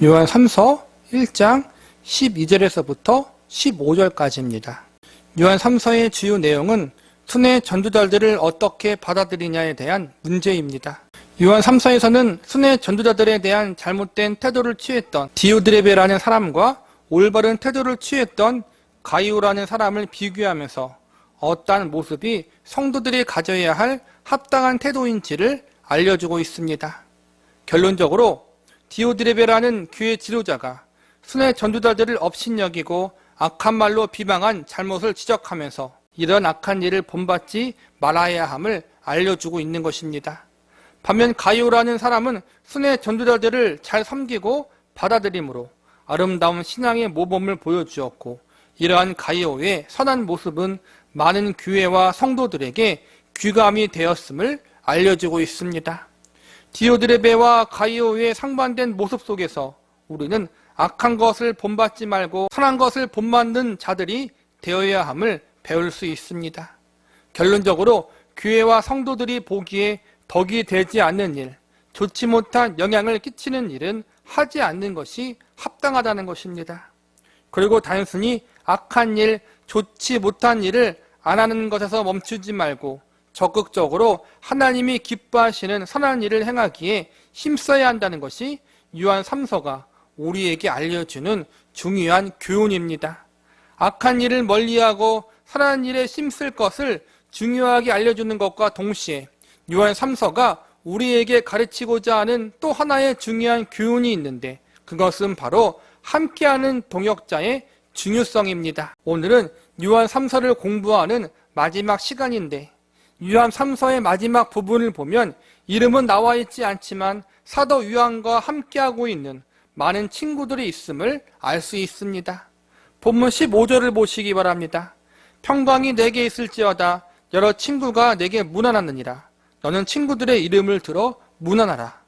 요한 3서 1장 12절에서부터 15절까지입니다. 요한 3서의 주요 내용은 순회 전도자들을 어떻게 받아들이냐에 대한 문제입니다. 요한 3서에서는 순회 전도자들에 대한 잘못된 태도를 취했던 디오드레베라는 사람과 올바른 태도를 취했던 가이오라는 사람을 비교하면서 어떠한 모습이 성도들이 가져야 할 합당한 태도인지를 알려주고 있습니다. 결론적으로 디오드레베라는 교회 지도자가 순회 전도자들을 업신여기고 악한 말로 비방한 잘못을 지적하면서 이런 악한 일을 본받지 말아야 함을 알려주고 있는 것입니다. 반면 가이오라는 사람은 순회 전도자들을 잘 섬기고 받아들임으로 아름다운 신앙의 모범을 보여주었고, 이러한 가이오의 선한 모습은 많은 교회와 성도들에게 귀감이 되었음을 알려주고 있습니다. 디오드레베와 가이오의 상반된 모습 속에서 우리는 악한 것을 본받지 말고 선한 것을 본받는 자들이 되어야 함을 배울 수 있습니다. 결론적으로 교회와 성도들이 보기에 덕이 되지 않는 일, 좋지 못한 영향을 끼치는 일은 하지 않는 것이 합당하다는 것입니다. 그리고 단순히 악한 일, 좋지 못한 일을 안 하는 것에서 멈추지 말고 적극적으로 하나님이 기뻐하시는 선한 일을 행하기에 힘써야 한다는 것이 요한 3서가 우리에게 알려주는 중요한 교훈입니다. 악한 일을 멀리하고 선한 일에 힘쓸 것을 중요하게 알려주는 것과 동시에 요한 3서가 우리에게 가르치고자 하는 또 하나의 중요한 교훈이 있는데, 그것은 바로 함께하는 동역자의 중요성입니다. 오늘은 요한 3서를 공부하는 마지막 시간인데, 요한 3서의 마지막 부분을 보면 이름은 나와 있지 않지만 사도 요한과 함께하고 있는 많은 친구들이 있음을 알 수 있습니다. 본문 15절을 보시기 바랍니다. 평강이 내게 있을지어다. 여러 친구가 내게 문안하느니라. 너는 친구들의 이름을 들어 문안하라.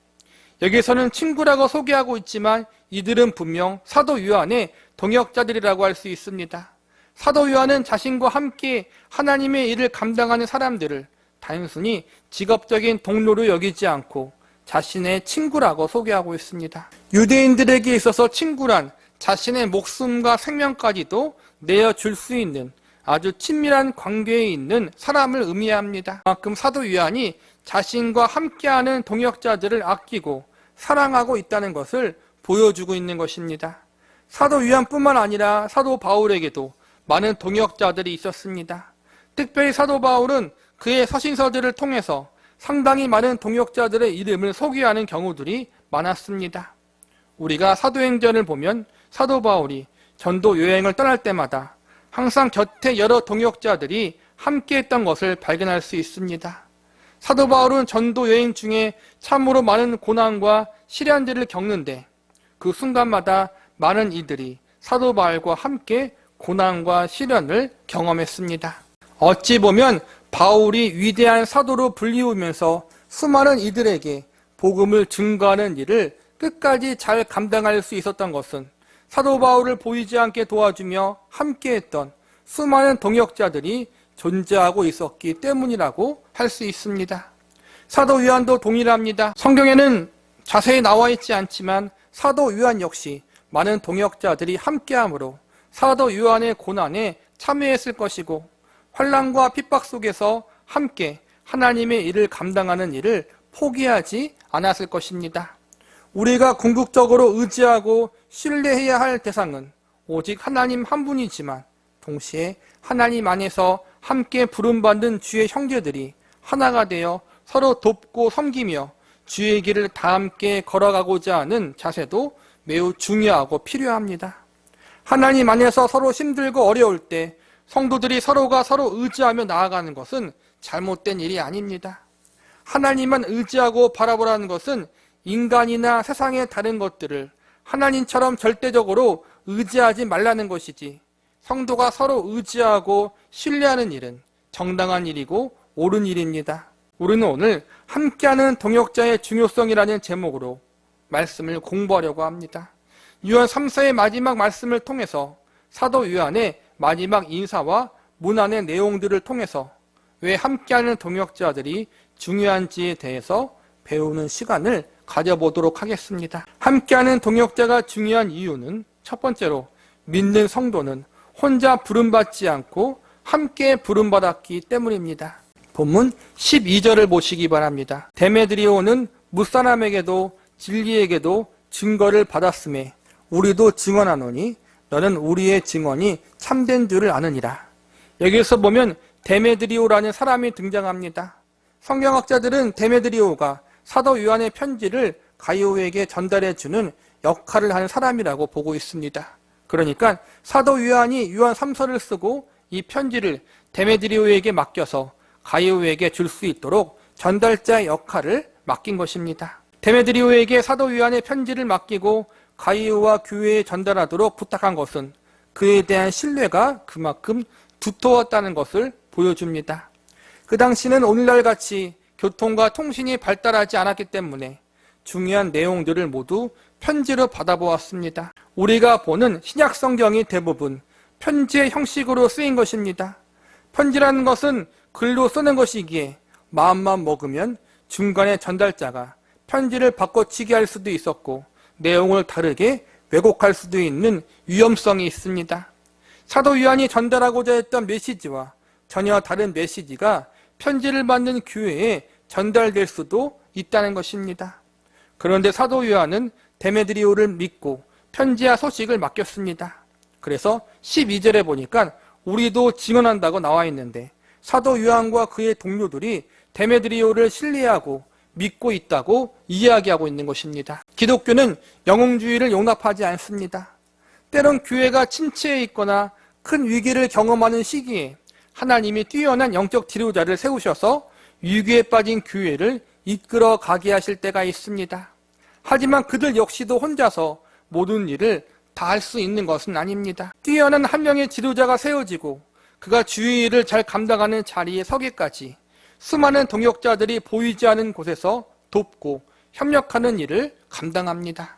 여기서는 친구라고 소개하고 있지만 이들은 분명 사도 요한의 동역자들이라고 할 수 있습니다. 사도 요한은 자신과 함께 하나님의 일을 감당하는 사람들을 단순히 직업적인 동료로 여기지 않고 자신의 친구라고 소개하고 있습니다. 유대인들에게 있어서 친구란 자신의 목숨과 생명까지도 내어줄 수 있는 아주 친밀한 관계에 있는 사람을 의미합니다. 그만큼 사도 요한이 자신과 함께하는 동역자들을 아끼고 사랑하고 있다는 것을 보여주고 있는 것입니다. 사도 요한뿐만 아니라 사도 바울에게도 많은 동역자들이 있었습니다. 특별히 사도 바울은 그의 서신서들을 통해서 상당히 많은 동역자들의 이름을 소개하는 경우들이 많았습니다. 우리가 사도행전을 보면 사도 바울이 전도 여행을 떠날 때마다 항상 곁에 여러 동역자들이 함께했던 것을 발견할 수 있습니다. 사도 바울은 전도 여행 중에 참으로 많은 고난과 시련들을 겪는데 그 순간마다 많은 이들이 사도 바울과 함께 고난과 시련을 경험했습니다. 어찌 보면 바울이 위대한 사도로 불리우면서 수많은 이들에게 복음을 증거하는 일을 끝까지 잘 감당할 수 있었던 것은 사도 바울을 보이지 않게 도와주며 함께했던 수많은 동역자들이 존재하고 있었기 때문이라고 할 수 있습니다. 사도 요한도 동일합니다. 성경에는 자세히 나와 있지 않지만 사도 요한 역시 많은 동역자들이 함께함으로 사도 요한의 고난에 참여했을 것이고 환난과 핍박 속에서 함께 하나님의 일을 감당하는 일을 포기하지 않았을 것입니다. 우리가 궁극적으로 의지하고 신뢰해야 할 대상은 오직 하나님 한 분이지만 동시에 하나님 안에서 함께 부름받는 주의 형제들이 하나가 되어 서로 돕고 섬기며 주의 길을 다 함께 걸어가고자 하는 자세도 매우 중요하고 필요합니다. 하나님 안에서 서로 힘들고 어려울 때 성도들이 서로가 서로 의지하며 나아가는 것은 잘못된 일이 아닙니다. 하나님만 의지하고 바라보라는 것은 인간이나 세상의 다른 것들을 하나님처럼 절대적으로 의지하지 말라는 것이지, 성도가 서로 의지하고 신뢰하는 일은 정당한 일이고 옳은 일입니다. 우리는 오늘 함께하는 동역자의 중요성이라는 제목으로 말씀을 공부하려고 합니다. 요한 3서의 마지막 말씀을 통해서 사도 요한의 마지막 인사와 문안의 내용들을 통해서 왜 함께하는 동역자들이 중요한지에 대해서 배우는 시간을 가져보도록 하겠습니다. 함께하는 동역자가 중요한 이유는 첫 번째로 믿는 성도는 혼자 부름받지 않고 함께 부름받았기 때문입니다. 본문 12절을 보시기 바랍니다. 데메드리오는 무사람에게도 진리에게도 증거를 받았음에 우리도 증언하노니 너는 우리의 증언이 참된 줄을 아느니라. 여기에서 보면 데메드리오라는 사람이 등장합니다. 성경학자들은 데메드리오가 사도 요한의 편지를 가이오에게 전달해주는 역할을 하는 사람이라고 보고 있습니다. 그러니까 사도 요한이 요한 3서를 쓰고 이 편지를 데메드리오에게 맡겨서 가이오에게 줄 수 있도록 전달자의 역할을 맡긴 것입니다. 데메드리오에게 사도 요한의 편지를 맡기고 가이오와 교회에 전달하도록 부탁한 것은 그에 대한 신뢰가 그만큼 두터웠다는 것을 보여줍니다. 그 당시는 오늘날 같이 교통과 통신이 발달하지 않았기 때문에 중요한 내용들을 모두 편지로 받아보았습니다. 우리가 보는 신약 성경이 대부분 편지의 형식으로 쓰인 것입니다. 편지라는 것은 글로 쓰는 것이기에 마음만 먹으면 중간에 전달자가 편지를 바꿔치기 할 수도 있었고 내용을 다르게 왜곡할 수도 있는 위험성이 있습니다. 사도 요한이 전달하고자 했던 메시지와 전혀 다른 메시지가 편지를 받는 교회에 전달될 수도 있다는 것입니다. 그런데 사도 요한은 데메드리오를 믿고 편지와 소식을 맡겼습니다. 그래서 12절에 보니까 우리도 증언한다고 나와 있는데 사도 요한과 그의 동료들이 데메드리오를 신뢰하고 믿고 있다고 이야기하고 있는 것입니다. 기독교는 영웅주의를 용납하지 않습니다. 때론 교회가 침체에 있거나 큰 위기를 경험하는 시기에 하나님이 뛰어난 영적 지도자를 세우셔서 위기에 빠진 교회를 이끌어 가게 하실 때가 있습니다. 하지만 그들 역시도 혼자서 모든 일을 다 할 수 있는 것은 아닙니다. 뛰어난 한 명의 지도자가 세워지고 그가 주의 일을 잘 감당하는 자리에 서기까지 수많은 동역자들이 보이지 않은 곳에서 돕고 협력하는 일을 감당합니다.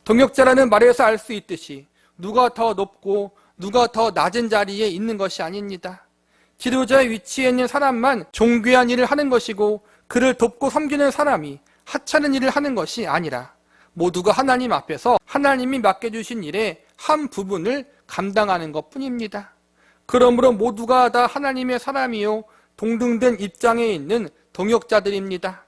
동역자라는 말에서 알 수 있듯이 누가 더 높고 누가 더 낮은 자리에 있는 것이 아닙니다. 지도자의 위치에 있는 사람만 존귀한 일을 하는 것이고 그를 돕고 섬기는 사람이 하찮은 일을 하는 것이 아니라 모두가 하나님 앞에서 하나님이 맡겨주신 일의 한 부분을 감당하는 것뿐입니다. 그러므로 모두가 다 하나님의 사람이요 동등된 입장에 있는 동역자들입니다.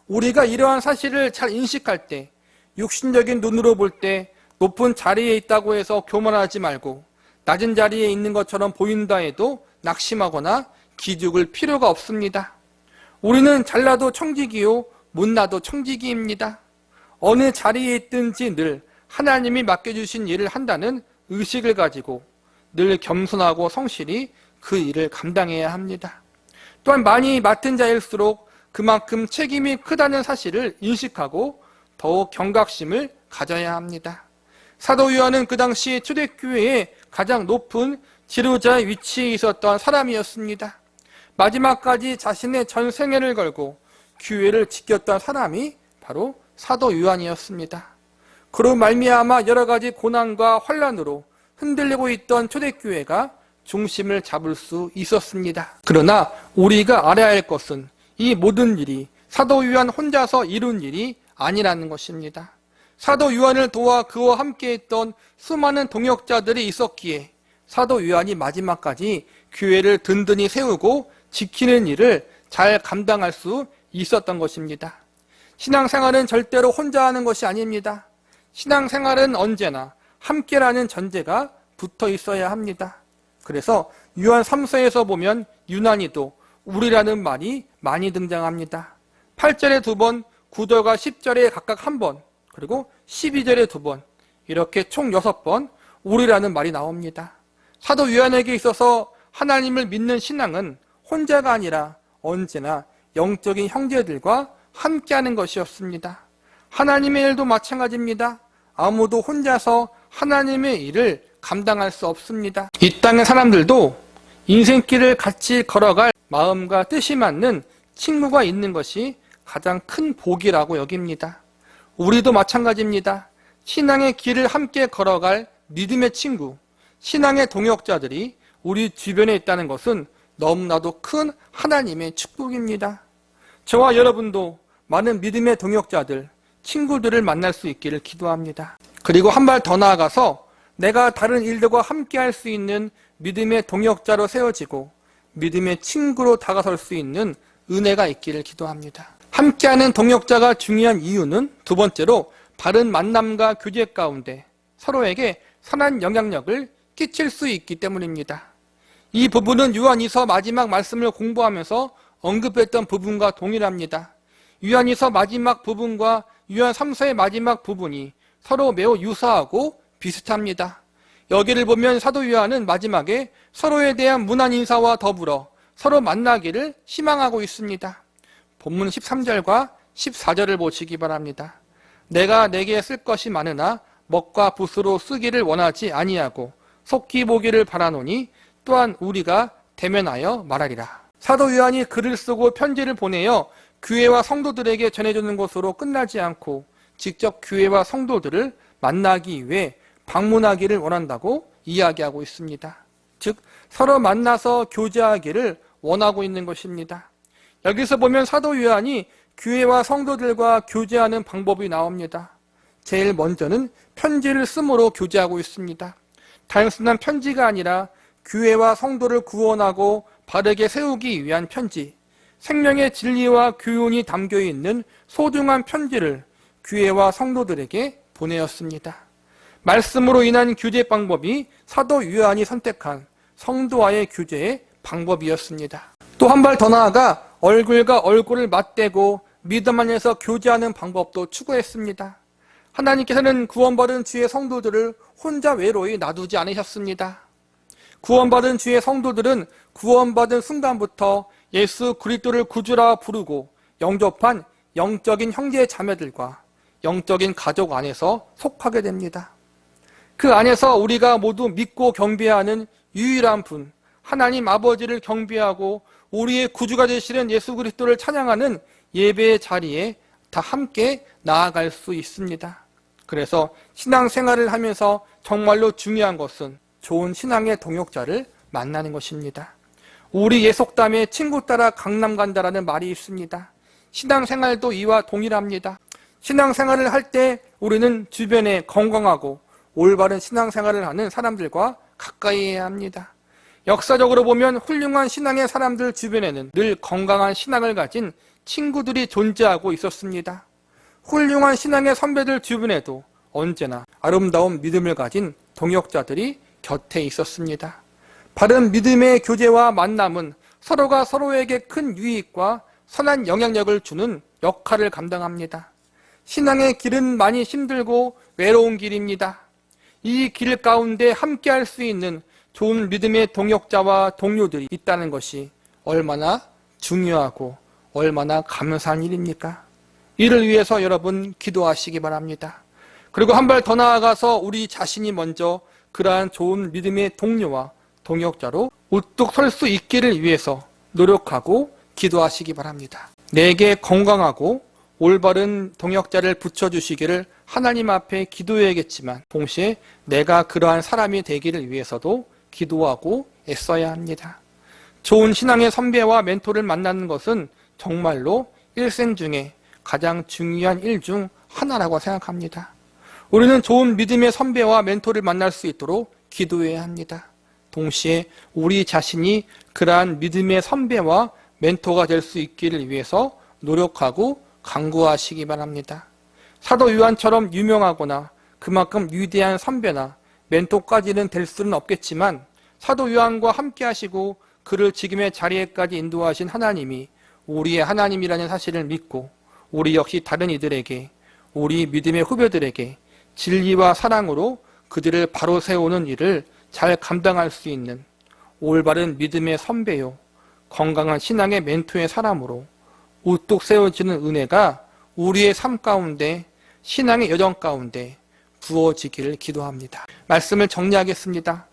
우리가 이러한 사실을 잘 인식할 때 육신적인 눈으로 볼 때 높은 자리에 있다고 해서 교만하지 말고 낮은 자리에 있는 것처럼 보인다 해도 낙심하거나 기죽을 필요가 없습니다. 우리는 잘나도 청지기요 못나도 청지기입니다. 어느 자리에 있든지 늘 하나님이 맡겨주신 일을 한다는 의식을 가지고 늘 겸손하고 성실히 그 일을 감당해야 합니다. 또한 많이 맡은 자일수록 그만큼 책임이 크다는 사실을 인식하고 더욱 경각심을 가져야 합니다. 사도 요한은 그 당시 초대교회의 가장 높은 지도자의 위치에 있었던 사람이었습니다. 마지막까지 자신의 전 생애를 걸고 교회를 지켰던 사람이 바로 사도 요한이었습니다. 그로 말미암아 여러 가지 고난과 환난으로 흔들리고 있던 초대교회가 중심을 잡을 수 있었습니다. 그러나 우리가 알아야 할 것은 이 모든 일이 사도 요한 혼자서 이룬 일이 아니라는 것입니다. 사도 요한을 도와 그와 함께 했던 수많은 동역자들이 있었기에 사도 요한이 마지막까지 교회를 든든히 세우고 지키는 일을 잘 감당할 수 있었던 것입니다. 신앙생활은 절대로 혼자 하는 것이 아닙니다. 신앙생활은 언제나 함께라는 전제가 붙어 있어야 합니다. 그래서 요한 3서에서 보면 유난히도 우리라는 말이 많이 등장합니다. 8절에 2번, 9절과 10절에 각각 1번, 그리고 12절에 2번, 이렇게 총 6번 우리라는 말이 나옵니다. 사도 요한에게 있어서 하나님을 믿는 신앙은 혼자가 아니라 언제나 영적인 형제들과 함께하는 것이었습니다. 하나님의 일도 마찬가지입니다. 아무도 혼자서 하나님의 일을 감당할 수 없습니다. 이 땅의 사람들도 인생길을 같이 걸어갈 마음과 뜻이 맞는 친구가 있는 것이 가장 큰 복이라고 여깁니다. 우리도 마찬가지입니다. 신앙의 길을 함께 걸어갈 믿음의 친구, 신앙의 동역자들이 우리 주변에 있다는 것은 너무나도 큰 하나님의 축복입니다. 저와 여러분도 많은 믿음의 동역자들, 친구들을 만날 수 있기를 기도합니다. 그리고 한 발 더 나아가서 내가 다른 일들과 함께 할 수 있는 믿음의 동역자로 세워지고 믿음의 친구로 다가설 수 있는 은혜가 있기를 기도합니다. 함께하는 동역자가 중요한 이유는 두 번째로 바른 만남과 교제 가운데 서로에게 선한 영향력을 끼칠 수 있기 때문입니다. 이 부분은 요한이서 마지막 말씀을 공부하면서 언급했던 부분과 동일합니다. 요한이서 마지막 부분과 요한 3서의 마지막 부분이 서로 매우 유사하고 비슷합니다. 여기를 보면 사도 요한은 마지막에 서로에 대한 문안 인사와 더불어 서로 만나기를 희망하고 있습니다. 본문 13절과 14절을 보시기 바랍니다. 내가 내게 쓸 것이 많으나 먹과 붓으로 쓰기를 원하지 아니하고 속히 보기를 바라노니 또한 우리가 대면하여 말하리라. 사도 요한이 글을 쓰고 편지를 보내어 교회와 성도들에게 전해주는 것으로 끝나지 않고 직접 교회와 성도들을 만나기 위해 방문하기를 원한다고 이야기하고 있습니다. 즉 서로 만나서 교제하기를 원하고 있는 것입니다. 여기서 보면 사도 요한이 교회와 성도들과 교제하는 방법이 나옵니다. 제일 먼저는 편지를 쓰므로 교제하고 있습니다. 단순한 편지가 아니라 교회와 성도를 구원하고 바르게 세우기 위한 편지, 생명의 진리와 교훈이 담겨있는 소중한 편지를 교회와 성도들에게 보내었습니다. 말씀으로 인한 교제 방법이 사도 요한이 선택한 성도와의 교제의 방법이었습니다. 또 한 발 더 나아가 얼굴과 얼굴을 맞대고 믿음 안에서 교제하는 방법도 추구했습니다. 하나님께서는 구원받은 주의 성도들을 혼자 외로이 놔두지 않으셨습니다. 구원받은 주의 성도들은 구원받은 순간부터 예수 그리스도를 구주라 부르고 영접한 영적인 형제 자매들과 영적인 가족 안에서 속하게 됩니다. 그 안에서 우리가 모두 믿고 경배하는 유일한 분, 하나님 아버지를 경배하고 우리의 구주가 되시는 예수 그리스도를 찬양하는 예배의 자리에 다 함께 나아갈 수 있습니다. 그래서 신앙생활을 하면서 정말로 중요한 것은 좋은 신앙의 동역자를 만나는 것입니다. 우리 예속담에 친구 따라 강남 간다라는 말이 있습니다. 신앙생활도 이와 동일합니다. 신앙생활을 할 때 우리는 주변에 건강하고 올바른 신앙생활을 하는 사람들과 가까이 해야 합니다. 역사적으로 보면 훌륭한 신앙의 사람들 주변에는 늘 건강한 신앙을 가진 친구들이 존재하고 있었습니다. 훌륭한 신앙의 선배들 주변에도 언제나 아름다운 믿음을 가진 동역자들이 곁에 있었습니다. 바른 믿음의 교제와 만남은 서로가 서로에게 큰 유익과 선한 영향력을 주는 역할을 감당합니다. 신앙의 길은 많이 힘들고 외로운 길입니다. 이 길 가운데 함께 할 수 있는 좋은 믿음의 동역자와 동료들이 있다는 것이 얼마나 중요하고 얼마나 감사한 일입니까? 이를 위해서 여러분 기도하시기 바랍니다. 그리고 한 발 더 나아가서 우리 자신이 먼저 그러한 좋은 믿음의 동료와 동역자로 우뚝 설 수 있기를 위해서 노력하고 기도하시기 바랍니다. 내게 건강하고 올바른 동역자를 붙여주시기를 하나님 앞에 기도해야겠지만 동시에 내가 그러한 사람이 되기를 위해서도 기도하고 애써야 합니다. 좋은 신앙의 선배와 멘토를 만나는 것은 정말로 일생 중에 가장 중요한 일 중 하나라고 생각합니다. 우리는 좋은 믿음의 선배와 멘토를 만날 수 있도록 기도해야 합니다. 동시에 우리 자신이 그러한 믿음의 선배와 멘토가 될 수 있기를 위해서 노력하고 간구하시기 바랍니다. 사도 요한처럼 유명하거나 그만큼 위대한 선배나 멘토까지는 될 수는 없겠지만 사도 요한과 함께 하시고 그를 지금의 자리에까지 인도하신 하나님이 우리의 하나님이라는 사실을 믿고 우리 역시 다른 이들에게, 우리 믿음의 후배들에게 진리와 사랑으로 그들을 바로 세우는 일을 잘 감당할 수 있는 올바른 믿음의 선배요, 건강한 신앙의 멘토의 사람으로 우뚝 세워지는 은혜가 우리의 삶 가운데, 신앙의 여정 가운데 부어지기를 기도합니다. 말씀을 정리하겠습니다.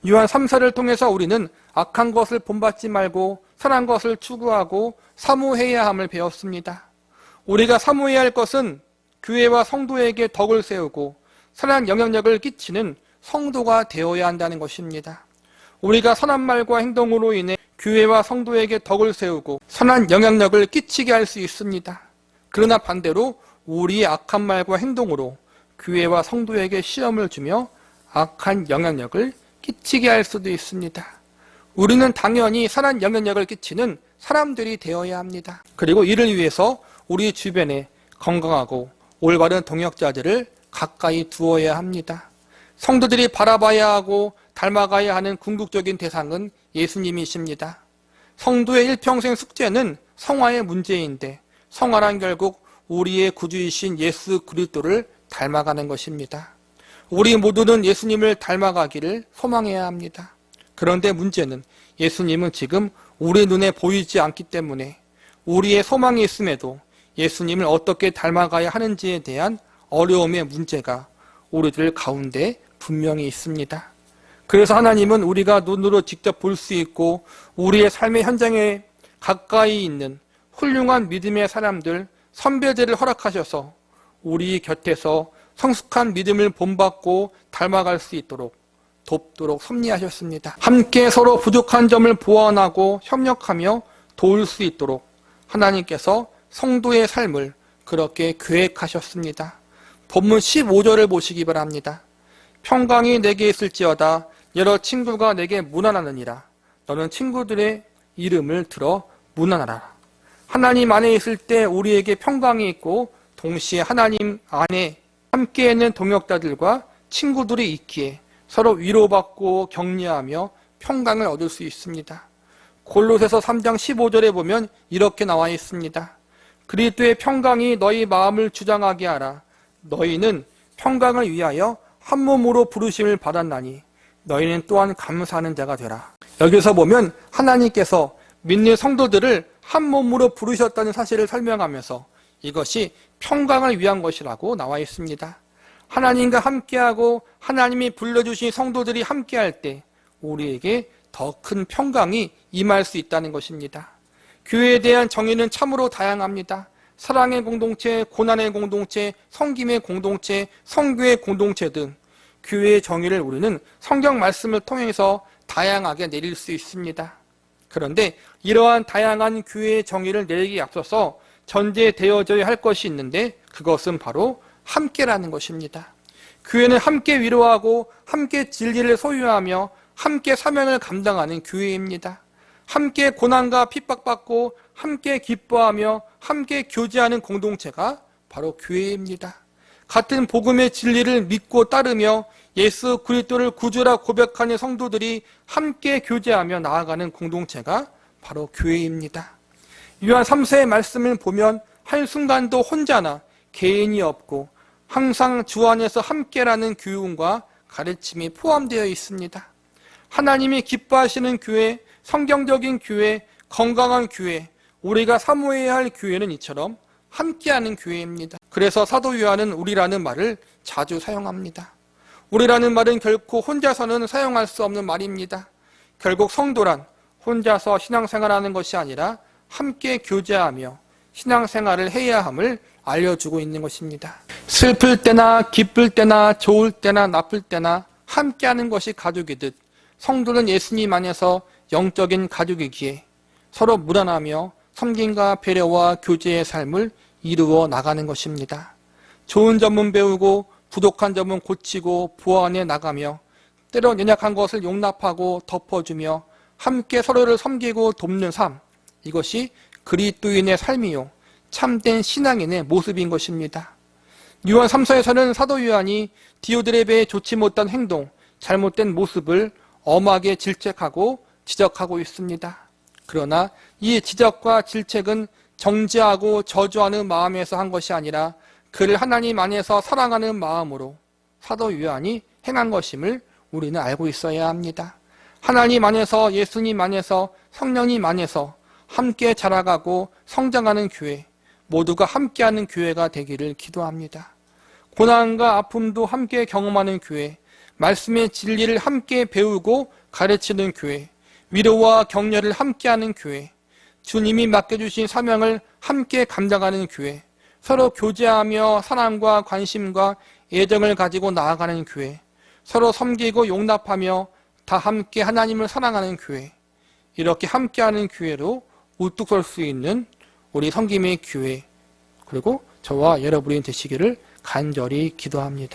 요한 3서를 통해서 우리는 악한 것을 본받지 말고 선한 것을 추구하고 사모해야 함을 배웠습니다. 우리가 사모해야 할 것은 교회와 성도에게 덕을 세우고 선한 영향력을 끼치는 성도가 되어야 한다는 것입니다. 우리가 선한 말과 행동으로 인해 교회와 성도에게 덕을 세우고 선한 영향력을 끼치게 할 수 있습니다. 그러나 반대로 우리의 악한 말과 행동으로 교회와 성도에게 시험을 주며 악한 영향력을 끼치게 할 수도 있습니다. 우리는 당연히 선한 영향력을 끼치는 사람들이 되어야 합니다. 그리고 이를 위해서 우리 주변에 건강하고 올바른 동역자들을 가까이 두어야 합니다. 성도들이 바라봐야 하고 닮아가야 하는 궁극적인 대상은 예수님이십니다. 성도의 일평생 숙제는 성화의 문제인데 성화란 결국 우리의 구주이신 예수 그리스도를 닮아가는 것입니다. 우리 모두는 예수님을 닮아가기를 소망해야 합니다. 그런데 문제는 예수님은 지금 우리 눈에 보이지 않기 때문에 우리의 소망이 있음에도 예수님을 어떻게 닮아가야 하는지에 대한 어려움의 문제가 우리들 가운데 분명히 있습니다. 그래서 하나님은 우리가 눈으로 직접 볼 수 있고 우리의 삶의 현장에 가까이 있는 훌륭한 믿음의 사람들, 선배들을 허락하셔서 우리 곁에서 성숙한 믿음을 본받고 닮아갈 수 있도록 돕도록 섭리하셨습니다. 함께 서로 부족한 점을 보완하고 협력하며 도울 수 있도록 하나님께서 성도의 삶을 그렇게 계획하셨습니다. 본문 15절을 보시기 바랍니다. 평강이 내게 있을지어다 여러 친구가 내게 문안하느니라. 너는 친구들의 이름을 들어 문안하라. 하나님 안에 있을 때 우리에게 평강이 있고 동시에 하나님 안에 함께 있는 동역자들과 친구들이 있기에 서로 위로받고 격려하며 평강을 얻을 수 있습니다. 골로새서 3장 15절에 보면 이렇게 나와 있습니다. 그리스도의 평강이 너희 마음을 주장하게 하라. 너희는 평강을 위하여 한 몸으로 부르심을 받았나니 너희는 또한 감사하는 자가 되라. 여기서 보면 하나님께서 믿는 성도들을 한 몸으로 부르셨다는 사실을 설명하면서 이것이 평강을 위한 것이라고 나와 있습니다. 하나님과 함께하고 하나님이 불러주신 성도들이 함께할 때 우리에게 더 큰 평강이 임할 수 있다는 것입니다. 교회에 대한 정의는 참으로 다양합니다. 사랑의 공동체, 고난의 공동체, 섬김의 공동체, 선교의 공동체 등 교회의 정의를 우리는 성경 말씀을 통해서 다양하게 내릴 수 있습니다. 그런데 이러한 다양한 교회의 정의를 내리기에 앞서서 전제되어져야 할 것이 있는데 그것은 바로 함께라는 것입니다. 교회는 함께 위로하고 함께 진리를 소유하며 함께 사명을 감당하는 교회입니다. 함께 고난과 핍박받고 함께 기뻐하며 함께 교제하는 공동체가 바로 교회입니다. 같은 복음의 진리를 믿고 따르며 예수 그리스도를 구주라 고백하는 성도들이 함께 교제하며 나아가는 공동체가 바로 교회입니다. 요한 3세의 말씀을 보면 한순간도 혼자나 개인이 없고 항상 주 안에서 함께라는 교훈과 가르침이 포함되어 있습니다. 하나님이 기뻐하시는 교회, 성경적인 교회, 건강한 교회, 우리가 사모해야 할 교회는 이처럼 함께하는 교회입니다. 그래서 사도 요한은 우리라는 말을 자주 사용합니다. 우리라는 말은 결코 혼자서는 사용할 수 없는 말입니다. 결국 성도란 혼자서 신앙생활하는 것이 아니라 함께 교제하며 신앙생활을 해야 함을 알려주고 있는 것입니다. 슬플 때나 기쁠 때나 좋을 때나 나쁠 때나 함께하는 것이 가족이듯 성도는 예수님 안에서 영적인 가족이기에 서로 무난하며 섬김과 배려와 교제의 삶을 이루어 나가는 것입니다. 좋은 점은 배우고 부족한 점은 고치고 보완해 나가며 때론 연약한 것을 용납하고 덮어주며 함께 서로를 섬기고 돕는 삶, 이것이 그리스도인의 삶이요 참된 신앙인의 모습인 것입니다. 요한 3서에서는 사도 요한이 디오드레베의 좋지 못한 행동, 잘못된 모습을 엄하게 질책하고 지적하고 있습니다. 그러나 이 지적과 질책은 정죄하고 저주하는 마음에서 한 것이 아니라 그를 하나님 안에서 사랑하는 마음으로 사도 요한이 행한 것임을 우리는 알고 있어야 합니다. 하나님 안에서, 예수님 안에서, 성령님 안에서 함께 자라가고 성장하는 교회, 모두가 함께하는 교회가 되기를 기도합니다. 고난과 아픔도 함께 경험하는 교회, 말씀의 진리를 함께 배우고 가르치는 교회, 위로와 격려를 함께하는 교회, 주님이 맡겨주신 사명을 함께 감당하는 교회, 서로 교제하며 사랑과 관심과 애정을 가지고 나아가는 교회, 서로 섬기고 용납하며 다 함께 하나님을 사랑하는 교회, 이렇게 함께하는 교회로 우뚝 설 수 있는 우리 섬김의 교회, 그리고 저와 여러분이 되시기를 간절히 기도합니다.